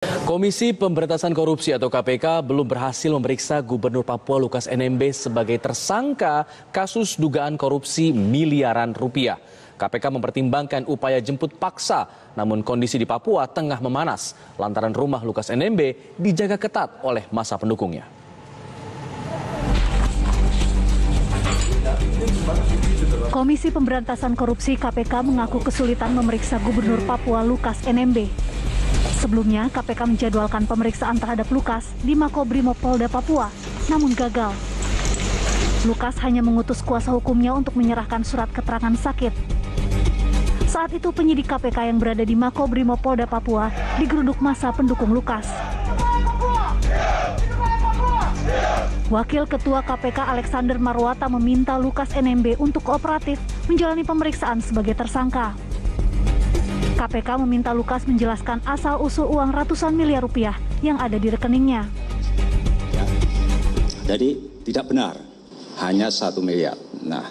Komisi Pemberantasan Korupsi atau KPK belum berhasil memeriksa Gubernur Papua Lukas NMB sebagai tersangka kasus dugaan korupsi miliaran rupiah. KPK mempertimbangkan upaya jemput paksa, namun kondisi di Papua tengah memanas lantaran rumah Lukas NMB dijaga ketat oleh massa pendukungnya. Komisi Pemberantasan Korupsi KPK mengaku kesulitan memeriksa Gubernur Papua Lukas NMB. Sebelumnya, KPK menjadwalkan pemeriksaan terhadap Lukas di Makobrimob Polda Papua, namun gagal. Lukas hanya mengutus kuasa hukumnya untuk menyerahkan surat keterangan sakit. Saat itu penyidik KPK yang berada di Makobrimob Polda Papua digeruduk massa pendukung Lukas. Wakil Ketua KPK Alexander Marwata meminta Lukas NMB untuk kooperatif menjalani pemeriksaan sebagai tersangka. KPK meminta Lukas menjelaskan asal-usul uang ratusan miliar rupiah yang ada di rekeningnya. Jadi tidak benar, hanya 1 miliar. Nah,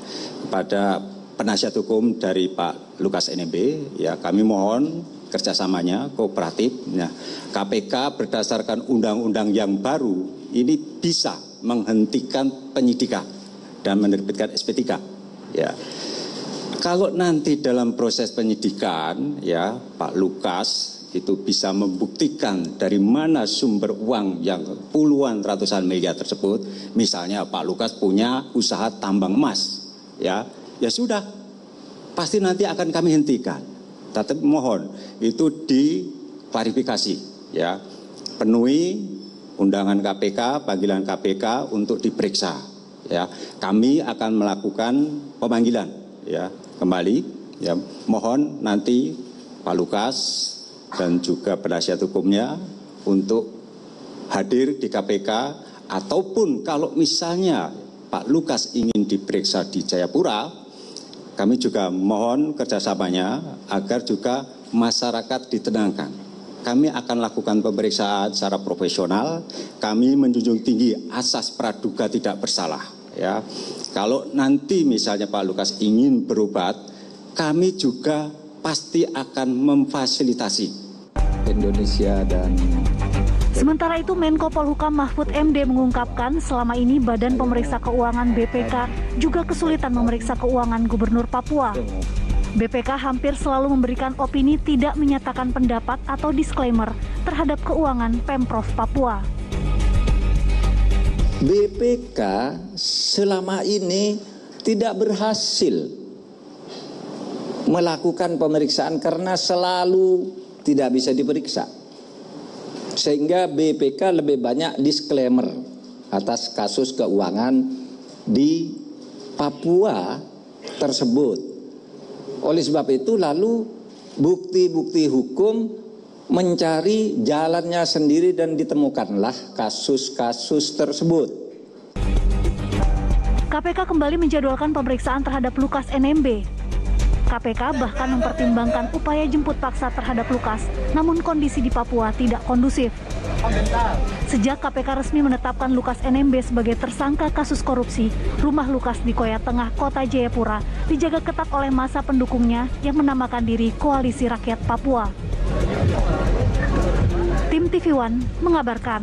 pada penasihat hukum dari Pak Lukas NMB, ya kami mohon kerjasamanya kooperatif. Nah, KPK berdasarkan undang-undang yang baru ini bisa menghentikan penyidikan dan menerbitkan SP3. Ya. Kalau nanti dalam proses penyidikan, ya Pak Lukas itu bisa membuktikan dari mana sumber uang yang puluhan ratusan miliar tersebut, misalnya Pak Lukas punya usaha tambang emas, ya sudah, pasti nanti akan kami hentikan. Tapi mohon itu diklarifikasi, ya penuhi undangan KPK, panggilan KPK untuk diperiksa, ya kami akan melakukan pemanggilan, ya. Kembali, ya mohon nanti Pak Lukas dan juga penasihat hukumnya untuk hadir di KPK, ataupun kalau misalnya Pak Lukas ingin diperiksa di Jayapura, kami juga mohon kerjasamanya agar juga masyarakat ditenangkan. Kami akan lakukan pemeriksaan secara profesional, kami menjunjung tinggi asas praduga tidak bersalah. Ya, kalau nanti misalnya Pak Lukas ingin berobat, kami juga pasti akan memfasilitasi Indonesia dan. Sementara itu, Menko Polhukam Mahfud MD mengungkapkan selama ini Badan Pemeriksa Keuangan BPK juga kesulitan memeriksa keuangan Gubernur Papua. BPK hampir selalu memberikan opini tidak menyatakan pendapat atau disclaimer terhadap keuangan Pemprov Papua. BPK selama ini tidak berhasil melakukan pemeriksaan karena selalu tidak bisa diperiksa. Sehingga BPK lebih banyak disclaimer atas kasus keuangan di Papua tersebut. Oleh sebab itu lalu bukti-bukti hukum mencari jalannya sendiri dan ditemukanlah kasus-kasus tersebut. KPK kembali menjadwalkan pemeriksaan terhadap Lukas NMB. KPK bahkan mempertimbangkan upaya jemput paksa terhadap Lukas, namun kondisi di Papua tidak kondusif. Sejak KPK resmi menetapkan Lukas NMB sebagai tersangka kasus korupsi, rumah Lukas di Koya Tengah, Kota Jayapura dijaga ketat oleh massa pendukungnya yang menamakan diri Koalisi Rakyat Papua. Tim TV One mengabarkan.